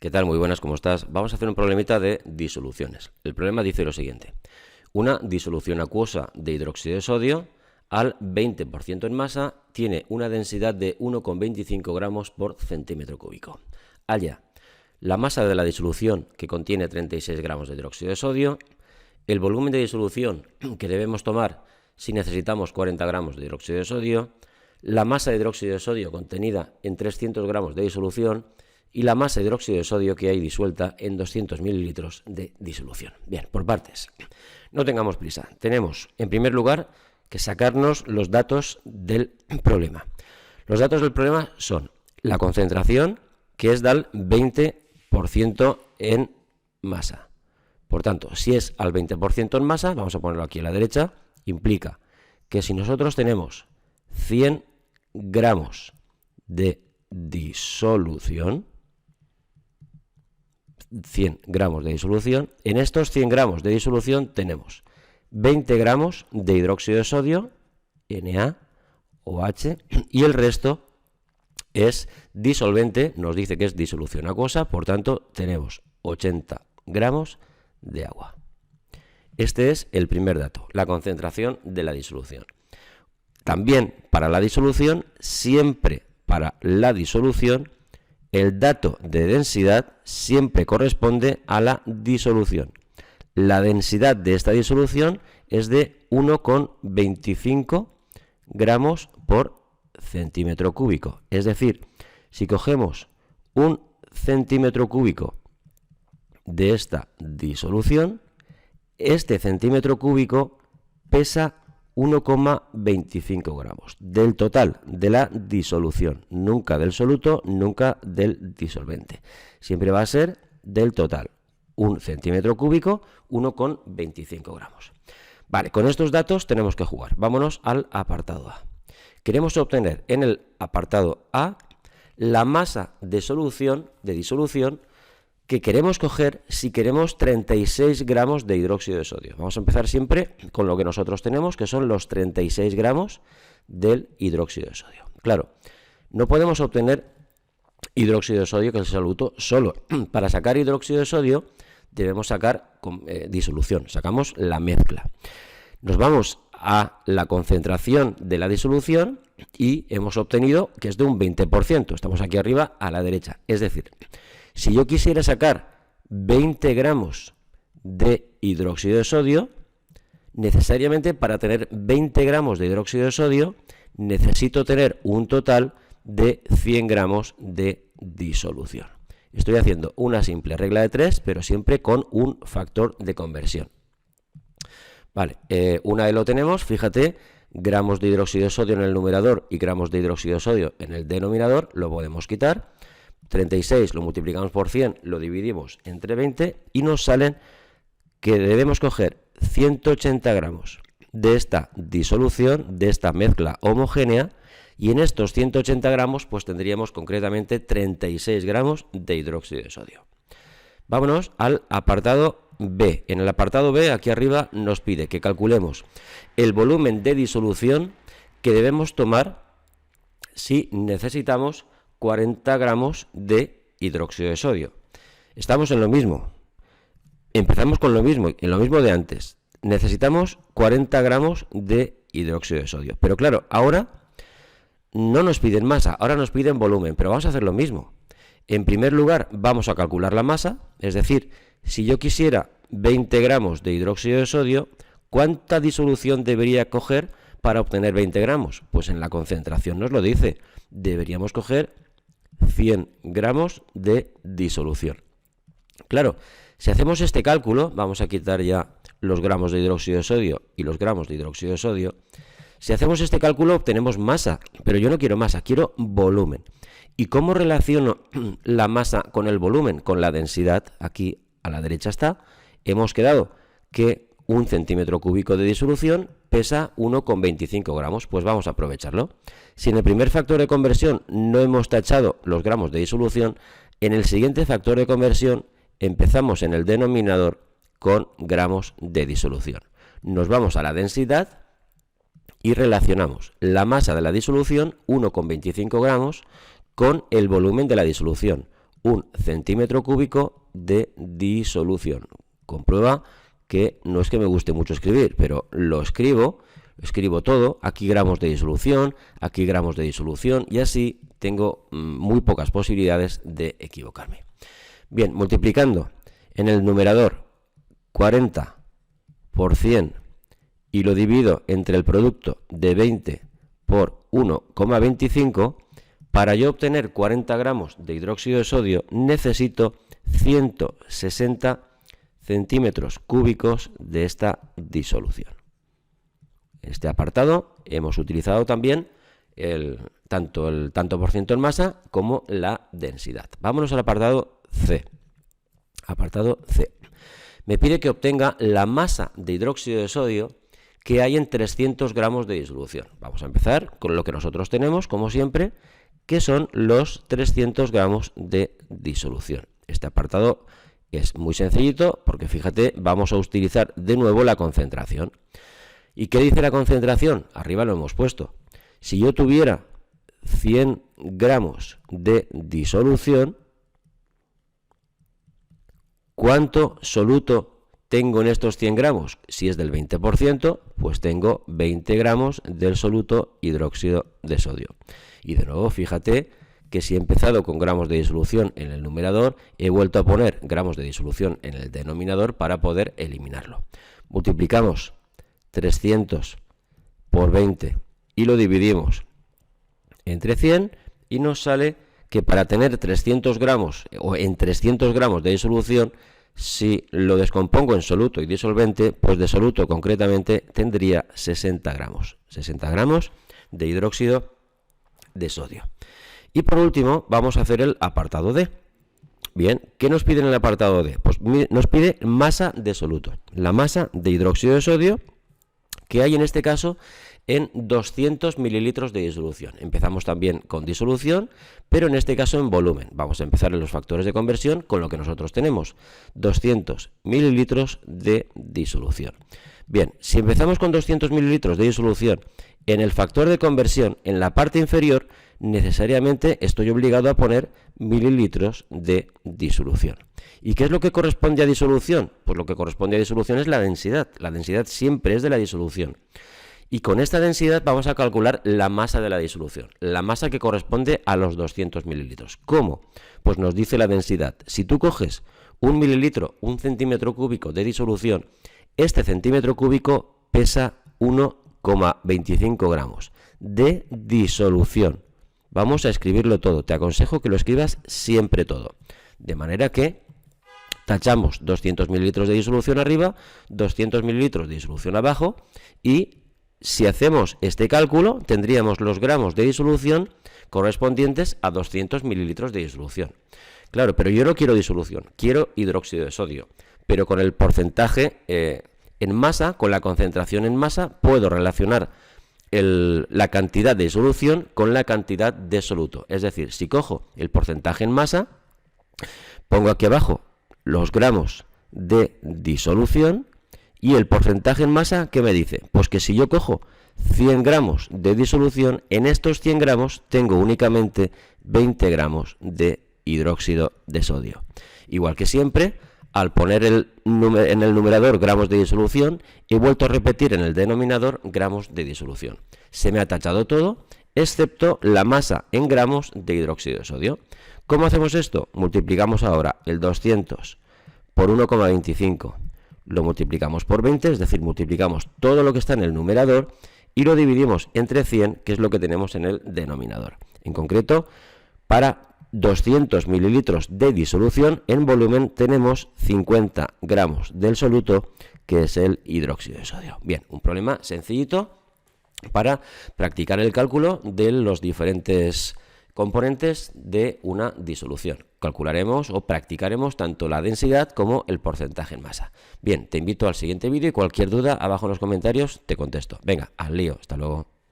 ¿Qué tal? Muy buenas, ¿cómo estás? Vamos a hacer un problemita de disoluciones. El problema dice lo siguiente. Una disolución acuosa de hidróxido de sodio al 20% en masa tiene una densidad de 1,25 gramos por centímetro cúbico. Halla la masa de la disolución, que contiene 36 gramos de hidróxido de sodio, el volumen de disolución que debemos tomar si necesitamos 40 gramos de hidróxido de sodio, la masa de hidróxido de sodio contenida en 300 gramos de disolución y la masa de hidróxido de sodio que hay disuelta en 200 mililitros de disolución. Bien, por partes. No tengamos prisa. Tenemos, en primer lugar, que sacarnos los datos del problema. Los datos del problema son la concentración, que es del 20% en masa. Por tanto, si es al 20% en masa, vamos a ponerlo aquí a la derecha, implica que si nosotros tenemos 100 gramos de disolución, 100 gramos de disolución, en estos 100 gramos de disolución tenemos 20 gramos de hidróxido de sodio, NaOH, y el resto es disolvente, nos dice que es disolución acuosa, por tanto tenemos 80 gramos de agua. Este es el primer dato, la concentración de la disolución. También para la disolución, siempre para la disolución, el dato de densidad siempre corresponde a la disolución. La densidad de esta disolución es de 1,25 gramos por centímetro cúbico. Es decir, si cogemos un centímetro cúbico de esta disolución, este centímetro cúbico pesa 1,25 gramos del total de la disolución, nunca del soluto, nunca del disolvente. Siempre va a ser del total, un centímetro cúbico, 1,25 gramos. Vale, con estos datos tenemos que jugar. Vámonos al apartado A. Queremos obtener en el apartado A la masa de disolución que queremos coger si queremos 36 gramos de hidróxido de sodio. Vamos a empezar siempre con lo que nosotros tenemos, que son los 36 gramos del hidróxido de sodio. Claro, no podemos obtener hidróxido de sodio, que es el soluto, solo. Para sacar hidróxido de sodio debemos sacar disolución, sacamos la mezcla. Nos vamos a la concentración de la disolución y hemos obtenido que es de un 20%. Estamos aquí arriba a la derecha. Es decir, si yo quisiera sacar 20 gramos de hidróxido de sodio, necesariamente para tener 20 gramos de hidróxido de sodio necesito tener un total de 100 gramos de disolución. Estoy haciendo una simple regla de 3, pero siempre con un factor de conversión. Vale, una vez lo tenemos, fíjate, gramos de hidróxido de sodio en el numerador y gramos de hidróxido de sodio en el denominador, lo podemos quitar. 36 lo multiplicamos por 100, lo dividimos entre 20 y nos salen que debemos coger 180 gramos de esta disolución, de esta mezcla homogénea, y en estos 180 gramos pues tendríamos concretamente 36 gramos de hidróxido de sodio. Vámonos al apartado B. En el apartado B, aquí arriba, nos pide que calculemos el volumen de disolución que debemos tomar si necesitamos 40 gramos de hidróxido de sodio. Estamos en lo mismo. Empezamos con lo mismo, en lo mismo de antes. Necesitamos 40 gramos de hidróxido de sodio. Pero claro, ahora no nos piden masa, ahora nos piden volumen, pero vamos a hacer lo mismo. En primer lugar, vamos a calcular la masa, es decir, si yo quisiera 20 gramos de hidróxido de sodio, ¿cuánta disolución debería coger para obtener 20 gramos? Pues en la concentración nos lo dice, deberíamos coger 100 gramos de disolución. Claro, si hacemos este cálculo, vamos a quitar ya los gramos de hidróxido de sodio y los gramos de hidróxido de sodio. Si hacemos este cálculo obtenemos masa, pero yo no quiero masa, quiero volumen. ¿Y cómo relaciono la masa con el volumen? Con la densidad, aquí a la derecha está. Hemos quedado que un centímetro cúbico de disolución pesa 1,25 gramos, pues vamos a aprovecharlo. Si en el primer factor de conversión no hemos tachado los gramos de disolución, en el siguiente factor de conversión empezamos en el denominador con gramos de disolución. Nos vamos a la densidad y relacionamos la masa de la disolución, 1,25 gramos, con el volumen de la disolución, 1 centímetro cúbico de disolución. Comprueba que no es que me guste mucho escribir, pero lo escribo todo, aquí gramos de disolución, aquí gramos de disolución, y así tengo muy pocas posibilidades de equivocarme. Bien, multiplicando en el numerador 40 por 100 y lo divido entre el producto de 20 por 1,25, para yo obtener 40 gramos de hidróxido de sodio necesito 160 centímetros cúbicos de esta disolución. En este apartado hemos utilizado también tanto el tanto por ciento en masa como la densidad. Vámonos al apartado C. Apartado C. Me pide que obtenga la masa de hidróxido de sodio que hay en 300 gramos de disolución. Vamos a empezar con lo que nosotros tenemos, como siempre, que son los 300 gramos de disolución. Este apartado es muy sencillito porque, fíjate, vamos a utilizar de nuevo la concentración. ¿Y qué dice la concentración? Arriba lo hemos puesto. Si yo tuviera 100 gramos de disolución, ¿cuánto soluto tengo en estos 100 gramos? Si es del 20%, pues tengo 20 gramos del soluto hidróxido de sodio. Y de nuevo, fíjate que si he empezado con gramos de disolución en el numerador, he vuelto a poner gramos de disolución en el denominador para poder eliminarlo. Multiplicamos 300 por 20 y lo dividimos entre 100 y nos sale que para tener 300 gramos o en 300 gramos de disolución, si lo descompongo en soluto y disolvente, pues de soluto concretamente tendría 60 gramos de hidróxido de sodio. Y por último vamos a hacer el apartado D. Bien, ¿qué nos pide en el apartado D? Pues nos pide masa de soluto, la masa de hidróxido de sodio que hay en este caso en 200 mililitros de disolución. Empezamos también con disolución, pero en este caso en volumen. Vamos a empezar en los factores de conversión con lo que nosotros tenemos, 200 mililitros de disolución. Bien, si empezamos con 200 mililitros de disolución en el factor de conversión en la parte inferior, necesariamente estoy obligado a poner mililitros de disolución. ¿Y qué es lo que corresponde a disolución? Pues lo que corresponde a disolución es la densidad. La densidad siempre es de la disolución. Y con esta densidad vamos a calcular la masa de la disolución, la masa que corresponde a los 200 mililitros. ¿Cómo? Pues nos dice la densidad. Si tú coges un mililitro, un centímetro cúbico de disolución, este centímetro cúbico pesa 1,25 gramos de disolución. Vamos a escribirlo todo. Te aconsejo que lo escribas siempre todo. De manera que tachamos 200 mililitros de disolución arriba, 200 mililitros de disolución abajo, y si hacemos este cálculo tendríamos los gramos de disolución correspondientes a 200 mililitros de disolución. Claro, pero yo no quiero disolución, quiero hidróxido de sodio. Pero con el porcentaje en masa, con la concentración en masa, puedo relacionar la cantidad de disolución con la cantidad de soluto. Es decir, si cojo el porcentaje en masa, pongo aquí abajo los gramos de disolución y el porcentaje en masa, ¿qué me dice? Pues que si yo cojo 100 gramos de disolución, en estos 100 gramos tengo únicamente 20 gramos de hidróxido de sodio. Igual que siempre, al poner en el numerador gramos de disolución, he vuelto a repetir en el denominador gramos de disolución. Se me ha tachado todo, excepto la masa en gramos de hidróxido de sodio. ¿Cómo hacemos esto? Multiplicamos ahora el 200 por 1,25, lo multiplicamos por 20, es decir, multiplicamos todo lo que está en el numerador y lo dividimos entre 100, que es lo que tenemos en el denominador. En concreto, para 200 mililitros de disolución en volumen tenemos 50 gramos del soluto, que es el hidróxido de sodio. Bien, un problema sencillito para practicar el cálculo de los diferentes componentes de una disolución. Calcularemos o practicaremos tanto la densidad como el porcentaje en masa. Bien, te invito al siguiente vídeo y cualquier duda abajo en los comentarios te contesto. Venga, al lío, hasta luego.